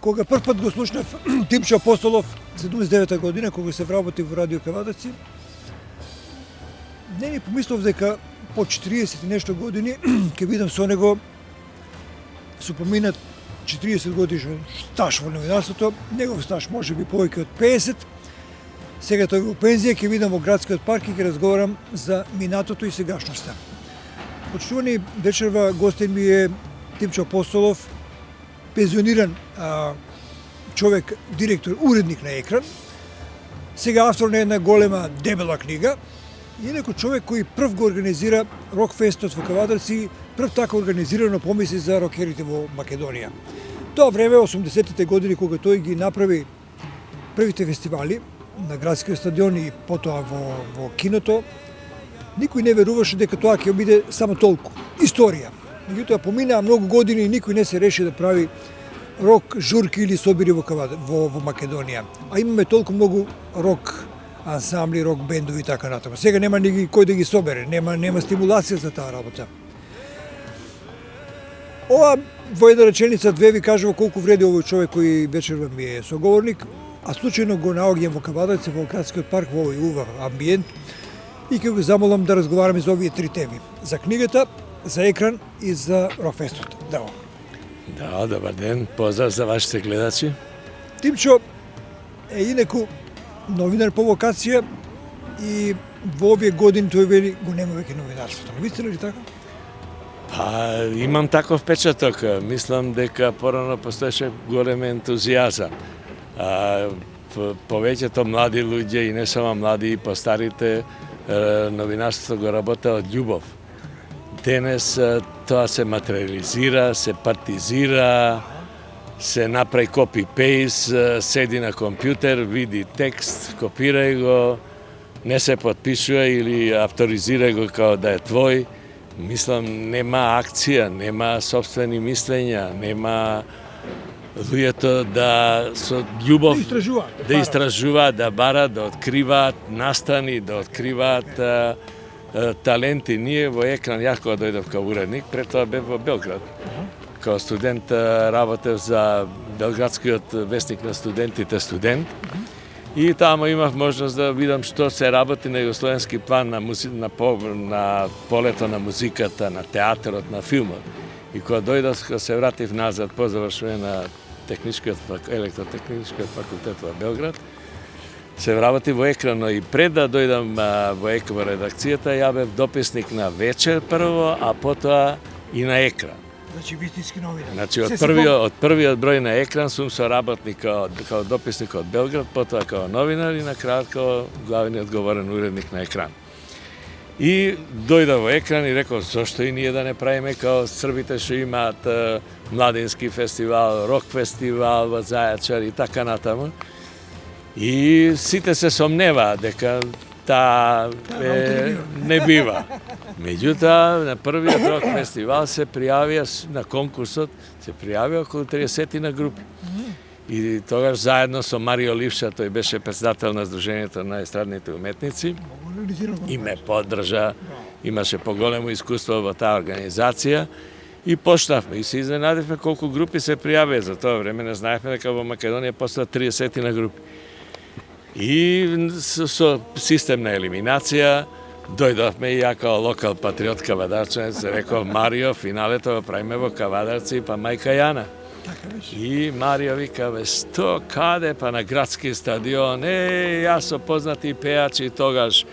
кога прв пат го слушнав Тимчо Апостолов, 79 година, кога се вработи во Радио Кавадаци, не ми помислов дека по 40 и нешто години ќе видам со него со поминат 40 годишен стаж во новинарството, негов стаж може би повеќе од 50. Сега тој во пензија, ќе видам во градскиот парк и ќе разговарам за минатото и сегашноста. Почитувани вечерва гостин ми е Тимчо Апостолов, пензиониран човек, директор, уредник на Екран, сега автор на една голема дебела книга, и некој човек кој прв го организира рок-фестот во Кавадарци, прв така организирано помисли за рокерите во Македонија. Тоа време, 80-тите години, кога тој ги направи првите фестивали на градскиот стадион и потоа во киното, никој не веруваше дека тоа ќе биде само толку историја. Меѓутоа поминаа многу години и никој не се реши да прави рок журки или собири во Македонија. А имаме толку многу рок ансамбли, рок бендови и така натаму. Сега нема ни кој да ги собере, нема стимулација за таа работа. Ова во една реченица две ви кажува колку вреди овој човек кој вечерва ми е соговорник, а случајно го наоѓам во Кавадарци, во градскиот парк, во овој убав амбиент и ќе го замолам да разговараме за овие три теми. За книгата, за Екран и за рокфестот. Да, добар ден, поздрав за вашите гледачи. Тимчо е инаку новинар по вокација и во овие години тој вели го нема веќе новинарството. Вистина ли така? Па, имам таков впечаток. Мислам дека порано постоеше голем ентузијазам. Повеќето млади луѓе и не само млади и постарите новинарството го работа од љубов. Денес тоа се материализира, се партизира, се направи копи-пейст, седи на компјутер, види текст, копирај го, не се подпишува или авторизира го као да е твој. Мислам, нема акција, нема собствени мислења, нема луѓето да со љубов да истражуваат, да барат, да откриваат настани, да откриваат таленти. Ние во Екран, јас кога дојдов као уредник, пред тоа бев во Белград. Као студент работев за белградскиот вестник на студентите Студент. И таму имав можност да видам што се работи на југословенски план на полето на музиката, на театарот, на филмот. И кога дојдов, кога се вратив назад по завршување на електротехничкиот факултет во Белград, се вработи во Екран, но и пред да дојдам во редакцијата, ја бев дописник на Вечер прво, а потоа и на Екран. Значи вистински новинар. Значи од првиот број на Екран сум соработник као дописник од Белград, потоа као новинар и на крајот као главниот говорен уредник на Екран. И дојда во Екран и рекол, зошто и ние да не правиме као србите што имаат младински фестивал, рок фестивал во Зајачар и така натаму. И сите се сомневаат дека таа не бива. Меѓутоа, на првиот рок фестивал се пријавија, на конкурсот, се пријавија околу 30 на групи. И тогаш заедно со Марио Ливша, тој беше председател на Сдруженијето на естрадните уметници, и ме поддржа, имаше поголемо искуство во таа организација, и почнавме. И се изненадивме колку групи се пријавија. За тоа време не знаевме дека во Македонија постојат 30 на групи. И со систем на елиминација дојдовме и ја као локал патриот кавадарчанец, реков Марио, финалето го правиме во Кавадарци, па мајка Јана. И Марио вика, што, каде, па на градски стадион, јас со познати пејачи тогаш,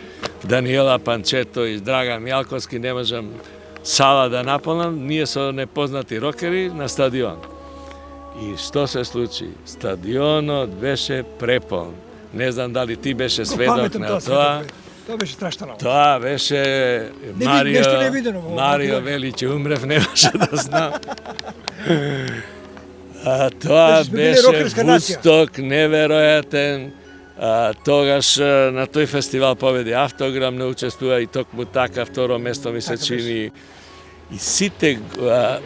Даниела Панчето и Драган Мјалковски, не можам сала да наполнам, ние со непознати рокери на стадион. И што се случи? Стадионот беше преполн. Не знам дали ти беше сведок на тоа. Тоа беше страшна работа. Тоа беше Марио вели че умрев, не може да знам. Тоа беше Вудсток, неверојатен. Тогаш на тој фестивал победи Автограм, не учествува и токму така, второ место ми се чини. И сите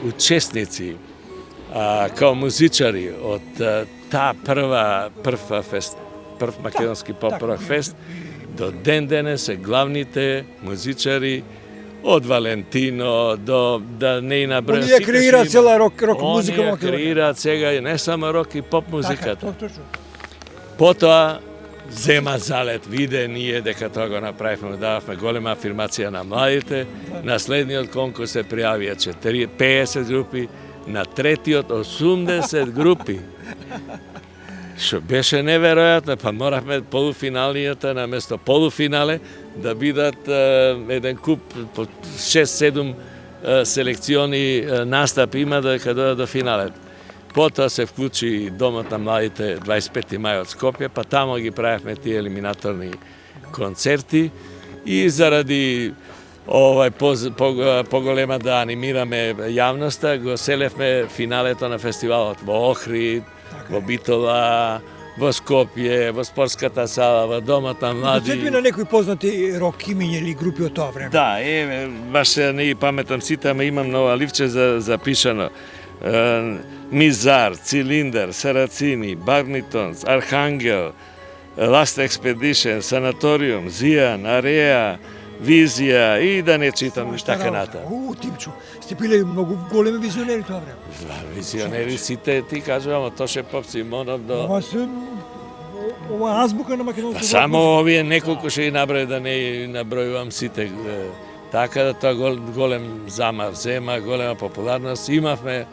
учесници, као музичари од таа прв македонски поп рок фест, до ден денес се главните музичари Од Валентино до да не набројам. Оние креираат цела рок музика во Оние Македонија. креираат сега не само рок и поп музиката. Така, точно. Потоа зема залет, виде ние дека тоа го направивме, дававме голема афирмација на младите. На следниот конкурс се пријавија 50 групи, на третиот 80 групи. Што беше неверојатно, па моравме полуфиналнијата на место полуфинале да бидат еден куп по 6-7 селекциони настапи има дека додат до финалет. Потоа се вклучи Домот на младите 25 мај од Скопје, па тамо ги правевме тие елиминаторни концерти и заради поголема да анимираме јавноста, го селевме финалето на фестивалот во Охрид, во Битола, во Скопје, во спортската сала, во Домот на млади. Подсетми на некои познати рок имиња или групи од тоа време. Да, баш не ги паметам сите, ама имам нова ливче запишано. Мизар, Цилиндер, Сарацини, Барнитонс, Архангел, Last Expedition, Санаториум, Зијан, Ареа, Визија и да не читам така натаму. Типчу, сте биле многу големи визионери тоа време. Визионери сите, ти кажувам, од Тоше Поп Симонов до... Ова азбука на македонското. Само овие неколку ще ги наброј, да не набројувам сите. Така да тоа голем замав зема, голема популарност. Имавме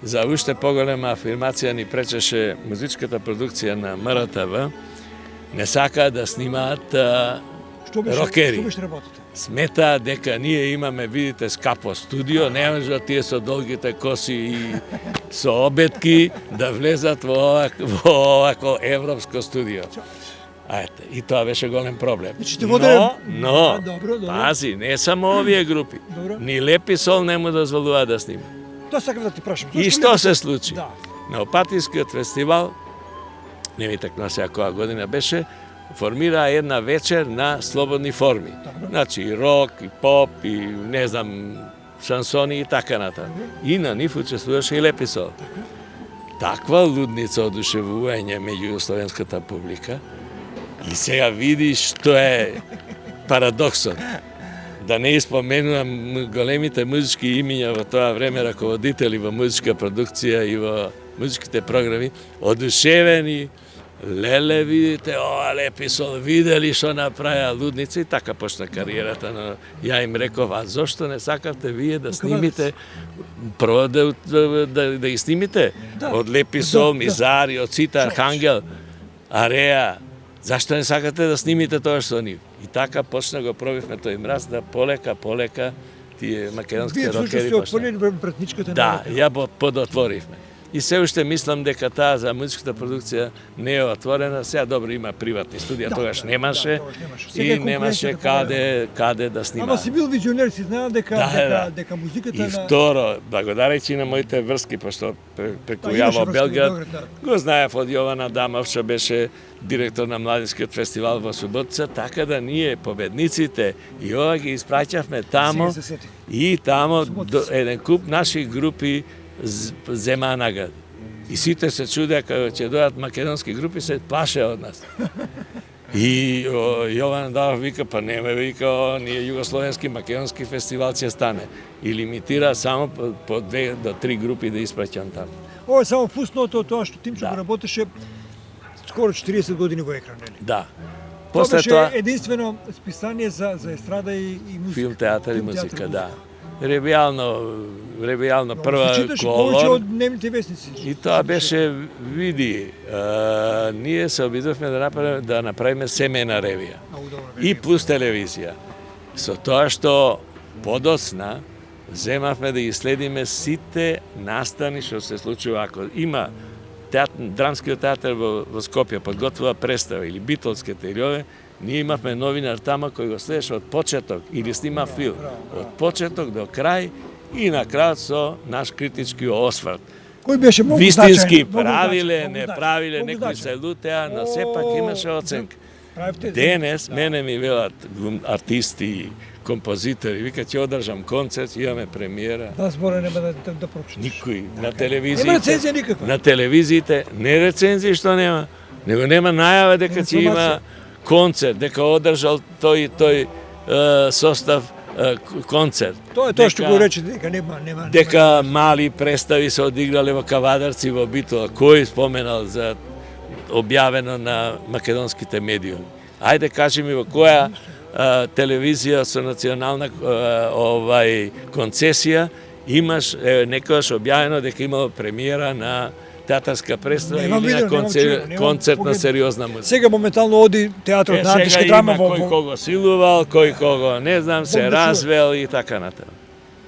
за уште поголема афирмација, ни пречеше музичката продукција на МРТВ. Не сакаат да снимаат рокери. Што беше работата? Сметаат дека ние имаме, видите, скапо студио, не може тие со долгите коси и со обетки да влезат во овако европско студио. Ајте, и тоа беше голем проблем. Но, пази, не само овие групи. Ни Лепи Сол не му дозволува да снима. Тоа сакам да ти прашам. И што се случи? Да. На Опатискиот фестивал, не ми текна сега која година беше, формира една вечер на слободни форми. Значи и рок, и поп, и не знам, шансони и така натаму. И на нив учествуваше и Лепи Сол. Таква лудница одушевување меѓу југословенската публика. И сега видиш што е парадоксот. Да не испоменувам големите музички имиња во тоа време, раководители во музичка продукција и во музичките програми, одушевени, леле, видите, ова Лепи Сол, видели што направија лудница, и така почна кариерата, но ја им реков, а зошто не сакавте вие да снимите, прво да ги снимите, од Лепи Сол, Мизари, од сите Архангел, Ареа, зашто не сакате да снимите тоа што нив? И така почна го пробивме тој мраз да полека тие македонски рокери почна. Вие отворили пратничката на Да, ја подотворивме. И се уште мислам дека таа за музичката продукција не е отворена. Сега добро има приватни студија, тогаш немаше и немаше каде да снима. Ама си бил визионер, си знаел дека музиката И второ, благодарејќи на моите врски, пошто преку Јаво Белград, го знаев од Јована Дамов, што беше директор на Младинскиот фестивал во Суботица, така да ние победниците и ова ги испраќавме тамо и тамо еден куп наши групи зема награди. И сите се чудеа кога ќе дојдат македонски групи, се плаше од нас. И Јован Дамов вика, па нема, вика, ние југословенски македонски фестивал ќе стане. И лимитира само по 2 до 3 групи да испраќам таму. Ова е само пусното тоа што Тимчо го работеше скоро 40 години во екран, нели? Да. После тоа беше единствено списание за естрада и музика. Филм, театар и музика, да. Ревијално прва Читаше колор. повеќе од дневните вестници. И тоа беше, види, ние се обидовме да направиме семејна ревија. И плюс телевизија. Со тоа што подоцна земавме да ги следиме сите настани што се случува. Ако има драмскиот театар во Скопје подготвува представа или Битолските или ове, ние имавме новинар тама кој го следеше од почеток или снима филм. Од почеток до крај и на крајот со наш критички осврт. Кој беше многу вистински правиле, не правиле, некои се лутеа, но сепак имаше оценка. Денес мене ми велат артисти, композитори, вика ќе одржам концерт, имаме премиера. Да, збора нема да прочиташ. Никој на телевизиите. Нема рецензија никаква. На телевизиите не рецензии што нема, него нема најава дека ќе има концерт, дека одржал тој состав koncert. Тоа е тоа што го рече дека нема Дека мали представи се одиграле во Кавадарци во Битола. Кој споменал за објавено на македонските медиуми? Ајде кажи ми во која телевизија со национална концесија имаш некојаш објавено дека имало премиера на театарска представа или на концерт на сериозна музика. Сега моментално оди театарот на античка драма во... Кој кого силувал, кој кого не знам, се развел и така натаму.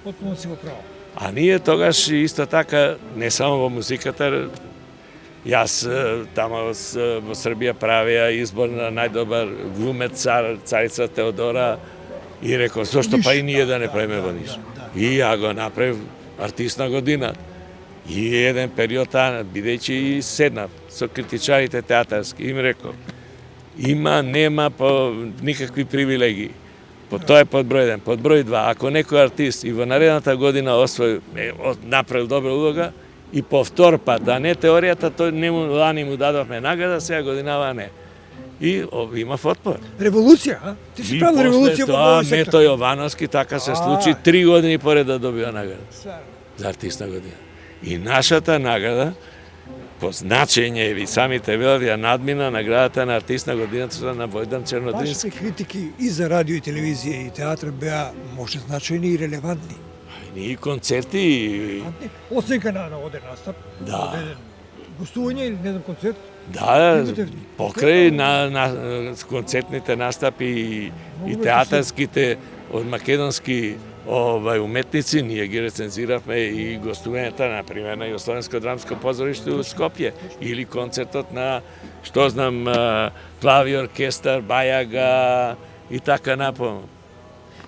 Потпуно си го право. А ние тогаш исто така, не само во музиката, јас тамо во Србија правија избор на најдобар глумец царица Теодора и реков, зошто па и ние да не правиме во Ниш. И ја го направив артист на годината. И еден период, бидејќи и седнав со критичарите театарски, им реков, нема по никакви привилегии. Тоа е под број 1. Под број 2, ако некој артист и во наредната година направил добра улога, и повтор пат, да не теоријата, тој лани му дадовме награда, сега годинава не. И имав отпор. Револуција, а? Ти си правил револуција во овој сектор. Мето Јовановски така се случи, 3 години поред да добива награда. За артист на година. И нашата награда, по значење, ви самите велат, ја надмина наградата на артист на годината на Војдан Чернодрински. Вашите критики и за радио и телевизија и театар беа може значајни и релевантни. И концерти. Оценка на оден настап, да. Гостување или не знам концерт. Да, покрај на концертните настапи и театарските од македонски уметници, ние ги рецензиравме и гостувањата, например, на Југословенско драмско позориште у Скопје, или концертот на, што знам, Плави оркестар, Бајага и така напомну.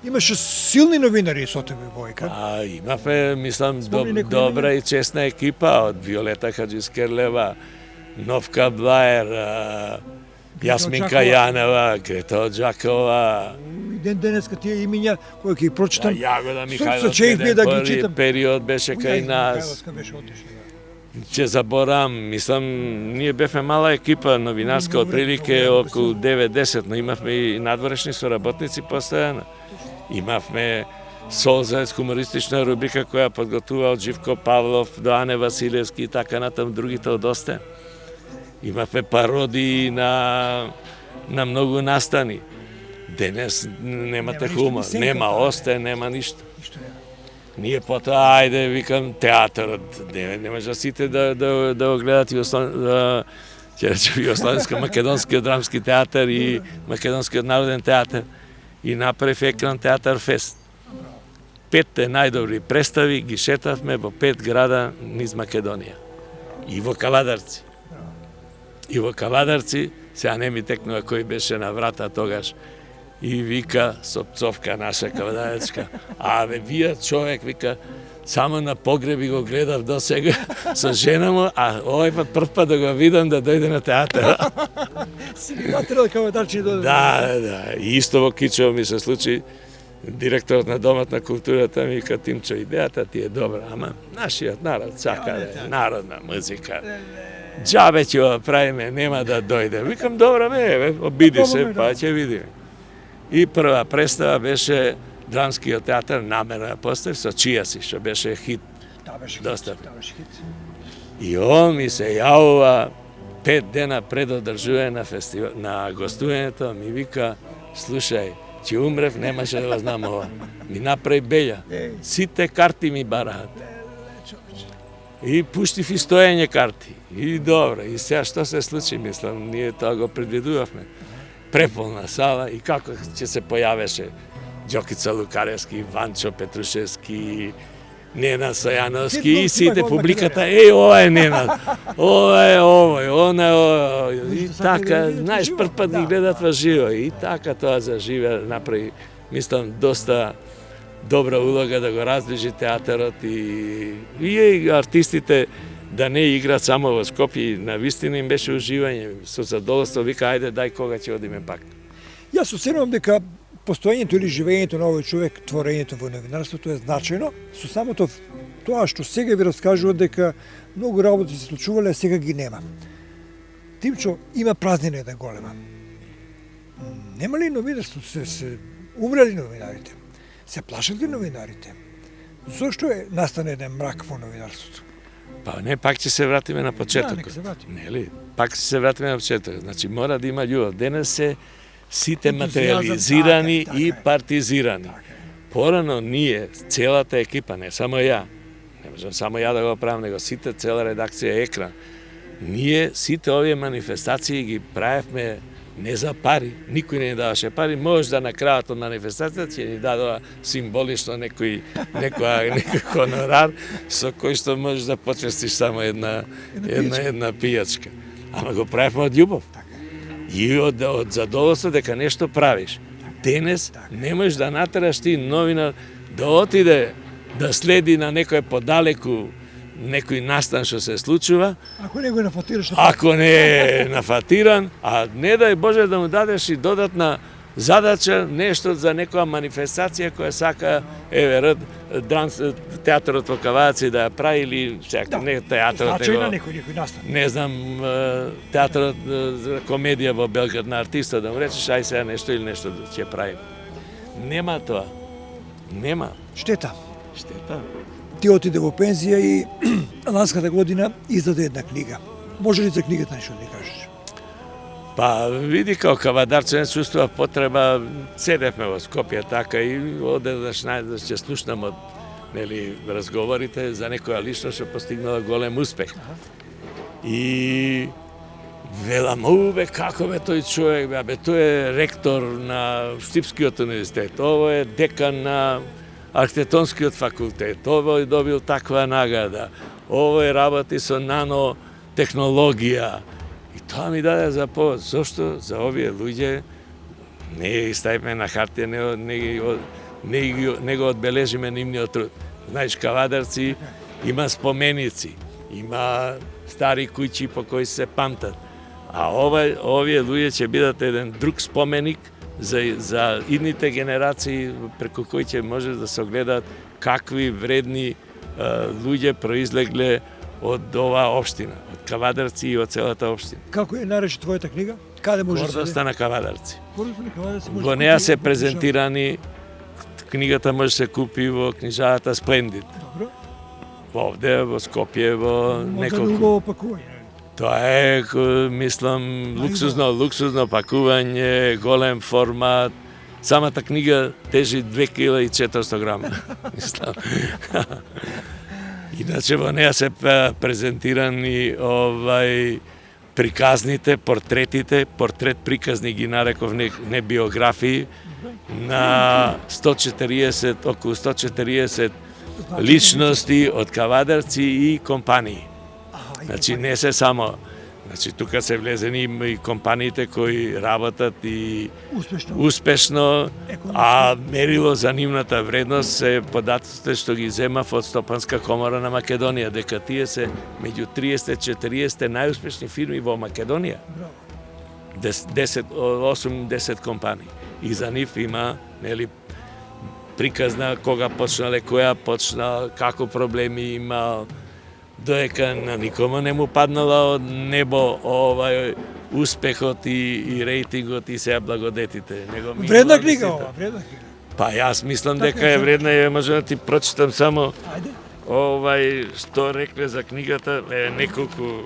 Имаше силни новинари со тебе, Војка. Имавме, мислам, добра и честна екипа, од Виолета Хаджискерлева, Новка Блаер, Јасминка Јанева, Грета Оджакова. Ден денеска тие имиња кои ќе ги прочитам. Јагода Михајловска, први период беше кај нас. Ќе заборам, мислам, ние бевме мала екипа новинарска, отприлике околу 9-10, но имавме и надворешни соработници постојано. Имавме Солзаец, хумористична рубрика која подготвува од Живко Павлов до Ане Василевски и така натам другите од Осте. Имавме пародии на многу настани. Денес немате хумор, нема Осте, нема ништо. Ние потоа, ајде, викам, театарот, не може сите да го гледат Југословенско-македонскиот драмски театар и Македонскиот народен театар. И направив Екран театар фест. 5 најдобри представи ги шетавме во 5 града низ Македонија. И во Кавадарци. И во Кавадарци, сега не ми текнува кој беше на врата тогаш, и вика, со пцовка наша кавадарецка, вие човек, вика, само на погреби го гледав до сега со жена му, а овој пат прв пат да го видам да дојде на театар. Си натерал кавадарчи дојде. Да. И исто во Кичево ми се случи, директорот на Домот на културата ми вика, Тимчо, идејата ти е добра, ама нашиот народ сака народна музика. Џабе ќе го правиме, нема да дојде. Викам, добра обиди се, па ќе видиме. И прва представа беше драмскиот театар, намерно ја поставив со Чија си, што беше хит. Да, беше хит. И он ми се јавува 5 дена пред одржување на гостувањето, ми вика, слушај, ќе умрев, немаше да го знам ова. Ми направи Белја. Сите карти ми бараат. И пуштив и стоење карти. И добро, и сега што се случи, мислам, ние тоа го предвидувавме. Преполна сала и како ќе се појавеше Ѓокица Лукаревски, Ванчо Петрушевски, Нена Сојановски и сите публиката, ова е Нена, ова е овој, она е овој. И така, знаеш, прв пат ги гледат во живо. И така тоа за живе направи, мислам, доста добра улога да го разближи театарот и артистите да не играат само во Скопје, на вистина им беше уживање. Со задоволство вика, ајде, дај кога ќе одиме пак. Јас оценувам дека постоењето или живењето на овој човек, творењето во новинарството е значајно, со самото тоа што сега ви раскажува дека многу работи се случувале, а сега ги нема. Тимчо, има празнина една голема. Нема ли новинарство? Се умрели новинарите. Се плашат ли новинарите? Зошто настане еден мрак во новинарството? Па не, пак ќе се вратиме на Да, почетокот. нека се вратиме. Нели? Пак ќе се вратиме на почетокот. Значи мора да има љубов. Денес се сите Ентузијазам, материализирани така и е. партизирани. Така е. Порано ние, целата екипа, не само ја, не можам само ја да го правам, него сите, цела редакција Екран, ние сите овие манифестации ги правевме не за пари, никој не ни даваше пари, може да на крајот од манифестацијата ќе ни дадува символично некој хонорар со кој што можеш да почестиш само една пијачка. Ама го правевме од љубов. И од задоволство дека нешто правиш. Денес не можеш да натераш ти новинар да отиде да следи на некој подалеку некој настан што се случува, Ако не го нафатираш, ако не е нафатиран, а не дај Боже да му дадеш и додатна задача, нешто за некоја манифестација која сака, еве, театарот во Кавадаци да ја прави или не театарот, значајна него, некој настан. не знам, театарот за комедија во Белград на артиста, да му речеш, ај сега нешто или нешто да ќе правим. Нема тоа. Нема. Штета. Штета. Ти отиде во пензија и ланската година издаде една книга. Може ли за книгата нешто да ни кажеш? Па, види као кавадарци не чувствува потреба, седевме во Скопје така и одеднаш најдеш ќе слушнам од разговорите за некоја личност што постигнала голем успех. И велам, како бе тој човек, бе, тој е ректор на Штипскиот универзитет, ово е декан на Архитектонскиот факултет, овој добил таква награда, овој работи со нанотехнологија. И тоа ми даде за повод. Зошто за овие луѓе не ги ставиме на хартија, не го одбележиме нивниот труд. Знаеш, Кавадарци има споменици, има стари куќи по кои се памтат. А овие луѓе ќе бидат еден друг споменик за идните генерации преку кои ќе може да се огледаат какви вредни луѓе произлегле од оваа општина, од Кавадарци и од целата општина. Како е нарече твојата книга? Каде може да се Гордоста на Кавадарци. Гордоста на Кавадарци може Во да неа купи се во презентирани, книгата може да се купи во книжарата Сплендид. Добро. Овде, во Скопје, во Може да неколку. убаво пакување. Тоа е, мислам, луксузно пакување, голем формат. Самата книга тежи 2400 грама, мислам. Иначе во неа се презентирани приказните, портретите, портрет приказни ги нареков не биографии, на 140, околу 140 личности од Кавадарци и компании. Значи не се само, значи тука се влезени и компаниите кои работат и успешно, а мерило за нивната вредност се податоците што ги земав од Стопанска комора на Македонија, дека тие се меѓу 30-40 најуспешни фирми во Македонија. 8-10 компании. И за нив има, приказна кога почнале, која почнал, како проблеми имал, доека на никома не му паднала од небо успехот и рейтингот и сега благодетите. Вредна книга ова, вредна книга. Па јас мислам дека е вредна и може да ти прочитам само што рекле за книгата, неколку,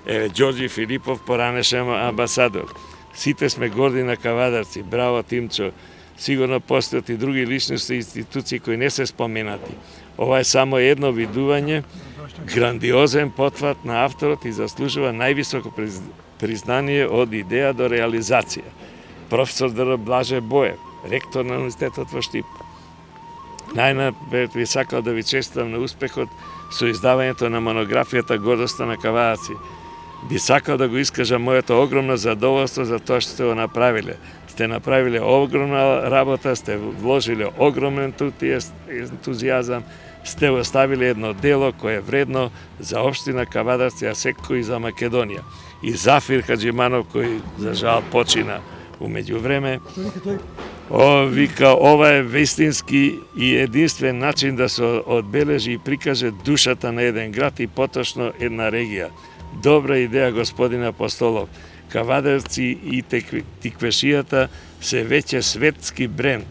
Ѓорѓи Филипов, поранешен амбасадор. Сите сме горди на Кавадарци, браво Тимчо. Сигурно постојат и други личности и институции кои не се споменати. Ова е само едно видување, грандиозен потват на авторот и заслужува највисоко признание од идеја до реализација. Професор Д.Р. Блаже Боев, ректор на Универзитетот во Штип. Најнапред ви сакал да ви честитам на успехот со издавањето на монографијата Гордоста на Кавадарци. Би сакал да го искажам моето огромно задоволство за тоа што сте го направиле. Сте направиле огромна работа, сте вложиле огромен ентузијазам, сте оставиле едно дело кое е вредно за општина Кавадарци, а секој за Македонија. И Зафир Хаџиманов, кој за жал почина умеѓу време, вика, ова е вистински и единствен начин да се одбележи и прикаже душата на еден град и поточно една регија. Добра идеја, господин Апостолов. Кавадарци и Тиквешијата се веќе светски бренд.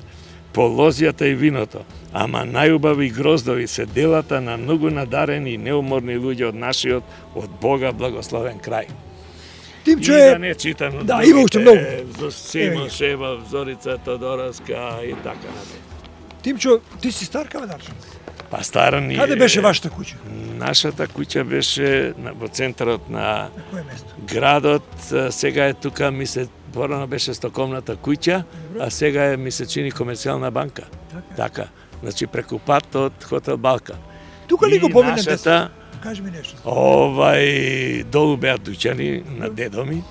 полозјата и виното, ама најубави гроздови се делата на многу надарени и неуморни луѓе од нашиот, од Бога благословен крај. Тимчо И е... да не читам Да, има уште многу. Симон Шева, Зорица Тодоровска и така натаму. Тимчо, ти си стар кавадарчанец. Па стара ни Каде беше вашата куќа? Нашата куќа беше во центарот на На кое место? градот, сега е тука, порано беше стокомната куќа, а сега ми се чини комерцијална банка. Така. Значи преку пат од Хотел Балкан. Тука ли го поминам нашата, Кажи ми нешто. долу беа дуќани на дедо ми,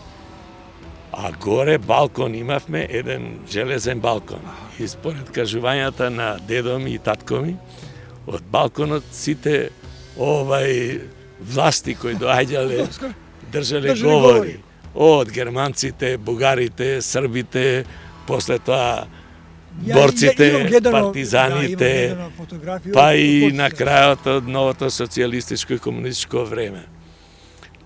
а горе балкон имавме, еден железен балкон. И според кажувањата на дедо ми и татко ми, од балконот сите власти кои доаѓале држале говори. Од германците, бугарите, србите, после тоа борците, партизаните, па и на крајот од новото социјалистичко и комунистичко време.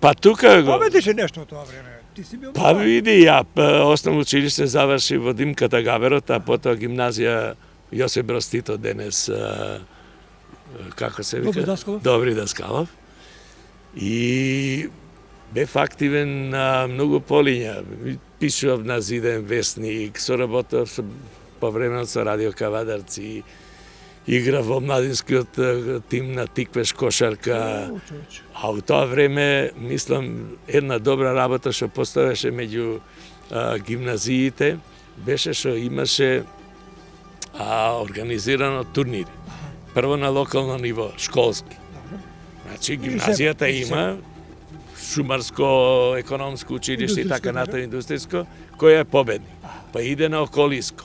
Па тука го... Пометеше нешто од тоа време? Ти си бил... Па види, ја основно училиште заврши во Димката Гаверот, а потоа гимназија Јосип Броз Тито денес, како се вика? Добри Даскалов. И бев активен на многу полиња. Пишував на Зиден вестник, соработав по време со Радио Кавадарци, игра во младинскиот тим на Тиквеш кошарка. А у тоа време, мислам, една добра работа што постоеше меѓу гимназиите, беше што имаше организирано турнири. Прво на локално ниво, школски. Значи, гимназијата има шумарско, економско училиште и така натаму индустријско, кој е победник. Па иде на околиско.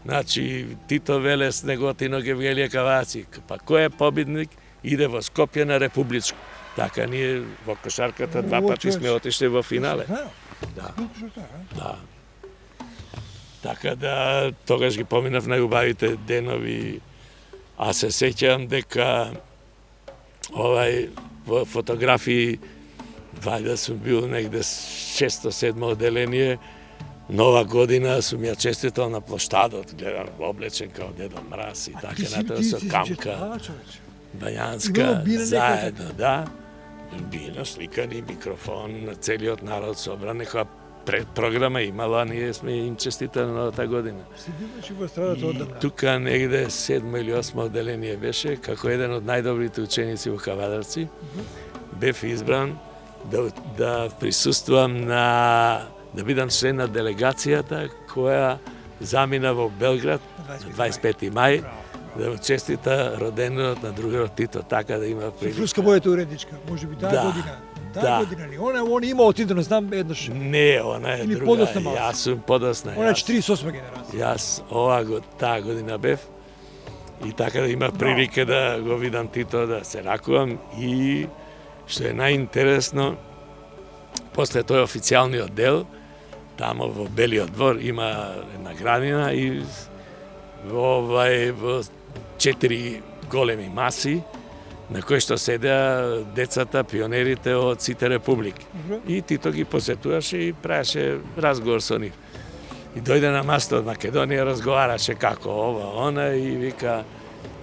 Значи, Тито Велес, Неготино, Гевгелија Кавацик. Па кој е победник, иде во Скопје на републичко. Така ние во кошарката два пати сме отишли во финале. Да. Да. Така да, тогаш ги поминав најубавите денови, а се сеќавам дека во фотографии, вајда сум бил негде 6-7 одделение, Нова година сум ја честитал на плоштадот, гледам облечен као Дедо Мраз и така натаму со камка, Бајанска, заедно, да. Бина, сликани, микрофон, на целиот народ собран, некоја предпрограма имала, ние сме им честитали на новата година. И тука негде 7 или 8 одделение беше, како еден од најдобрите ученици во Кавадарци, бев избран да присуствувам да бидам член на делегацијата која замина во Белград на 25 мај, да честита роденденот на другарот Тито, така да има прилика. Руска мојата уредничка, може би таа година. Таа година ли? Она има отидено, знам еднаш. Не, она е друга. Јас сум подосна. Она е 48 генерација. Јас таа година бев и така да има прилика да го видам Тито, да се ракувам и што е најинтересно, после тој официјалниот дел, тамо во Белиот двор има една градина и во 4 големи маси на кои што седеа децата, пионерите од сите републики. И Тито ги посетуваше и правеше разговор со нив. И дојде на масто од Македонија, разговараше како ова, она и вика,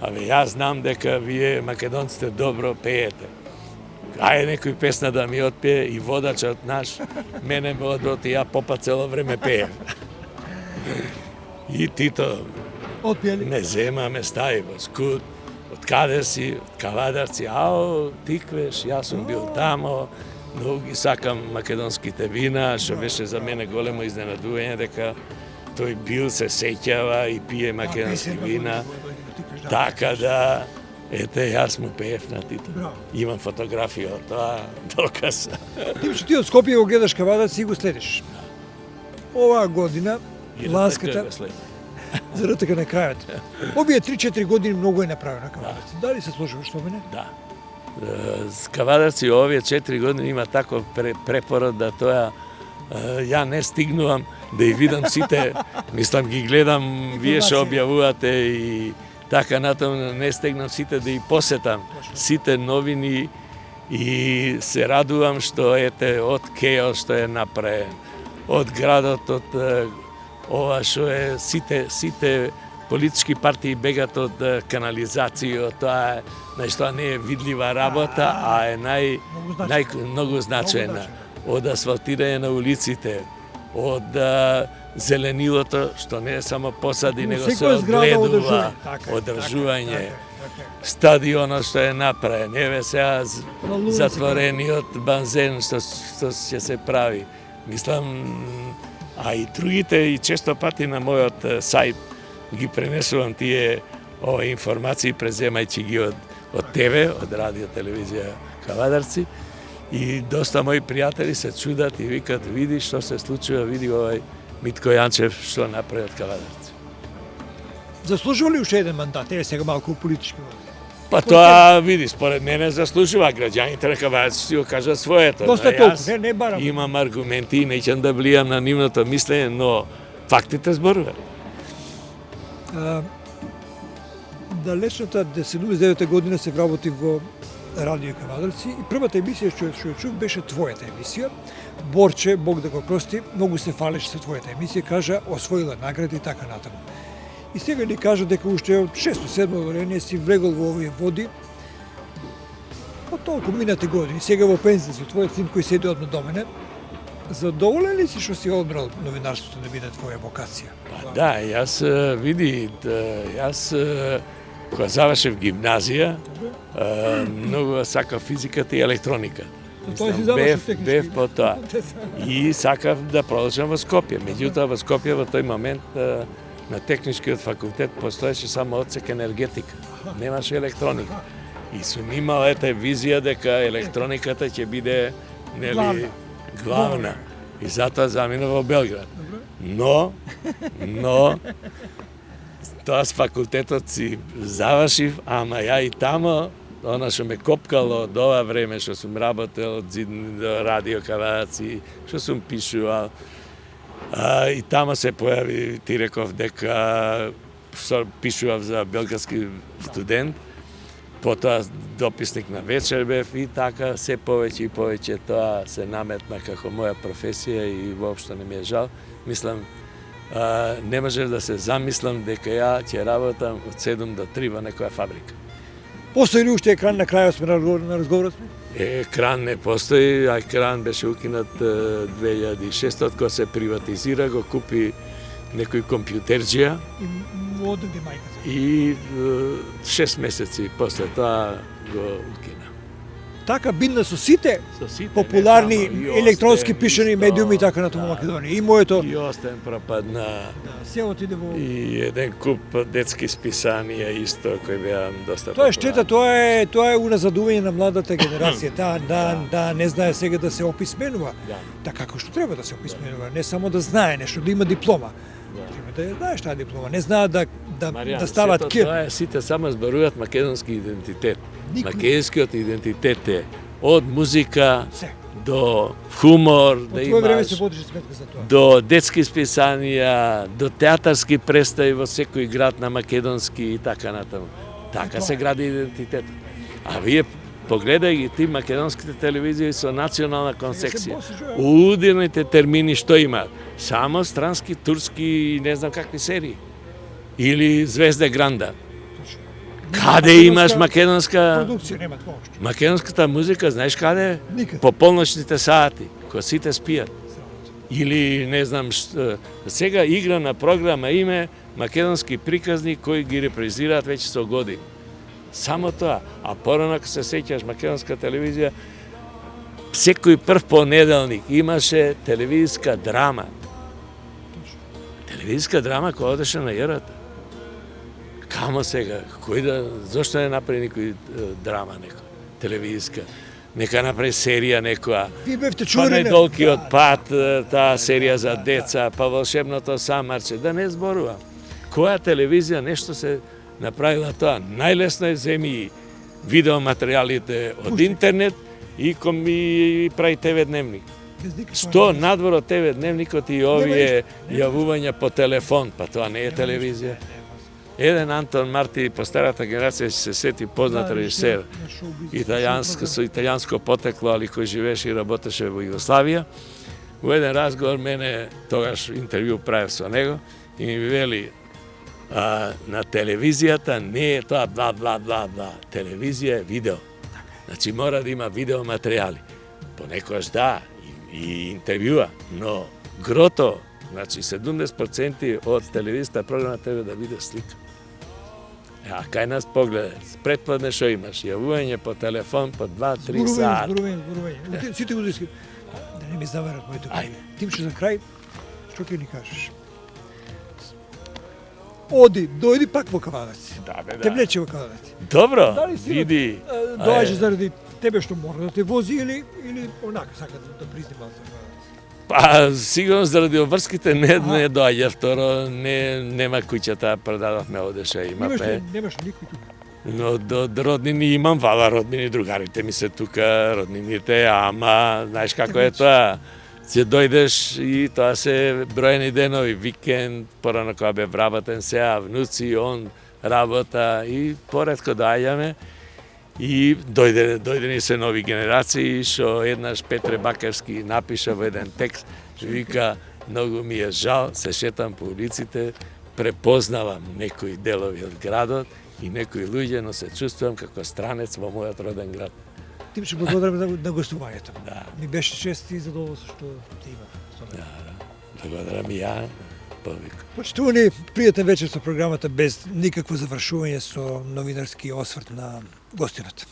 јас знам дека вие македонците добро пеете. Ајде некој песна да ми отпее и водачот наш, мене ме одброт и ја попа цело време пеев. И Тито ме зема, ме стави во скут, од каде си, од Кавадарци, Тиквеш, јас сум бил тамо, многу ги сакам македонските вина, што беше за мене големо изненадување дека тој бил се сеќава и пие македонски вина, така да, ете, јас му пеев на Тито. Имам фотографија од тоа, доказ. Ти од Скопје го гледаш Кавадарци и го следиш. Оваа година, ланската, за РТК на крајот. Овие 3-4 години многу е направено Кавадарци. Дали се сложува што мене? Да. Кавадарци овие 4 години има таков препород да тоа ја не стигнувам да и видам сите, мислам ги гледам, вие што објавувате и така натаму, не стигнам сите да и посетам сите новини и се радувам што ете од Кео што е направен, од градот, од ова што е сите политички партии бегат од канализација, од тоа нешто не е видлива работа, а е многу значајна. Од асфалтирање на улиците, од зеленилото, што не е само посади, него се одгледува, одржување. Стадионот што е направен, еве сега затворениот базен што ќе се прави. Мислам, а и другите, и често пати на мојот сајт ги пренесувам тие информации, преземајќи ги од тебе, од радио, телевизија Кавадарци. И доста мои пријатели се чудат и викат, види што се случува, види овај Митко Јанчев што направи од Кавадарци. Заслужува ли уште еден мандат? Еве сега малку политички води. Па тоа, види, според мене заслужува. Граѓаните на Кавадарци си го кажат своето. Доста толку, не барам. Имам аргументи и неќам да влијам на нивното мислење, но фактите зборуваат. Далечната 79 година се вработи во Радио Кавадарци и првата емисија што ја чув беше твојата емисија. Борче, Бог да го прости, многу се фалеше со твојата емисија, кажа освоила награди и така натаму. И сега ни кажа дека уште од 6-7 варење си влегол во овие води. Па толку минати години, сега во пензија си, твојот син кој седи одма до мене. Задоволен ли си што си одбрал новинарството да биде твоја вокација? Па да, јас види, кога завршив гимназија, многу сакав физиката и електроника. Бев по тоа. И сакав да продолжам во Скопје. Меѓутоа во Скопје во тој момент на техничкиот факултет постоеше само одсек енергетика. Немаше електроника. И сум имал визија дека електрониката ќе биде главна. И затоа заминав во Белград. Но тоа с факултетот си завршив, ама ја и тамо, она што ме копкало од ова време, што сум работел од Радио Кавадарци, што сум пишувал, и тамо се појави, ти реков дека пишував за белградски студент, потоа дописник на вечер бев и така се повеќе и повеќе тоа се наметна како моја професија и воопшто не ми е жал. Мислам, не можев да се замислам дека ја ќе работам од 7 до 3 во некоја фабрика. Постои ли уште екран на крајот сме на разговорот? Екран не постои, а екран беше укинат 2006 кога се приватизира, го купи некој компјутерџија. И одеде мајката. И 6 месеци после тоа го укина. Така бидна со сите популарни електронски пишани медиуми и така на тоа Македонија. И моето и Остен пропадна. се отиде во И еден куп детски списанија исто кои беа доста. Тоа е штета, тоа е уназадување на младата генерација. Да, не знае сега да се описменува. Така како што треба да се описменува, не само да знае нешто, да има диплома. Треба да знаеш таа диплома, не знаат да стават кир. Тоа е, сите само зборуваат македонски идентитет. Македонскиот идентитет е од музика до хумор, да имаш, до детски списанија, до театарски представи во секој град на македонски и така натаму. Така се гради идентитетот. А вие погледај ги ти македонските телевизии со национална концепција. Удирните термини што имаат? Само странски, турски и не знам какви серии. Или Звезде Гранда. Каде имаш македонска продукција, немат воопшто. Македонската музика, знаеш каде? Никаде. По полночните сати, кога сите спијат. Или не знам што. Сега игра на програма име македонски приказни кои ги репризираат веќе со години. Само тоа. А порано, се сеќаш македонска телевизија, секој прв понеделник имаше телевизиска драма. Телевизиска драма која одеше на јрата. Камо сега, зошто не направи никој драма некоја, телевизиска, нека направи серија некоја. Ви бевте Па чули најдолгиот пат, таа серија за деца, па волшебното самарче, да не зборувам. Која телевизија нешто се направила тоа? Најлесно е земи видеоматеријалите од интернет и прави ТВ дневник. Што надвор од ТВ дневникот и овие јавувања по телефон, па тоа не е телевизија. Еден Антон Марти, по старата генерација се сети познат режисер, со италијанско потекло, али кој живееше и работеше во Југославија. Во еден разговор мене, тогаш интервју правев со него, и ми вели, на телевизијата не е тоа бла, бла, бла, бла. Телевизија е видео. Значи мора да има видео материјали. Понекогаш да, и интервјуа, но грото, значи 70% од телевизијата програма треба да биде слика. А кај нас погледа, предпладне што имаш, јавување по телефон по 2-3 сати. Зборување. Сите го диски. Да не ми заварат моето крај. Тимче за крај, што ќе ни кажеш? Оди, дојди пак во Кавадарци. Да, бе, Те да. влече во Кавадарци. Добро, Дали синот, види. доаѓа заради тебе што мора да те вози или онака сака да призни малку за Кавадарци? Па, сигурно заради обврските не доаѓа, второ, нема куќата, продадовме одеше, има пе. Немаш никој тука. Но од роднини имам, вала роднини, другарите ми се тука, роднините, ама, знаеш како е тоа? Ќе дојдеш и тоа се броени денови, викенд, порано кога бе вработен сега, внуци, он работа и поретко доаѓаме. И дојде ни се нови генерации, што еднаш Петре Бакевски напиша во еден текст, вика, многу ми е жал, се шетам по улиците, препознавам некои делови од градот и некои луѓе, но се чувствувам како странец во мојот роден град. Тимче, благодарам на гостувањето. Да. Ми беше чест и задоволство што те имав. Да, благодарам и ја, повеќе. Почитувани, пријатен вечер со програмата без никакво завршување со новинарски осврт на гостината.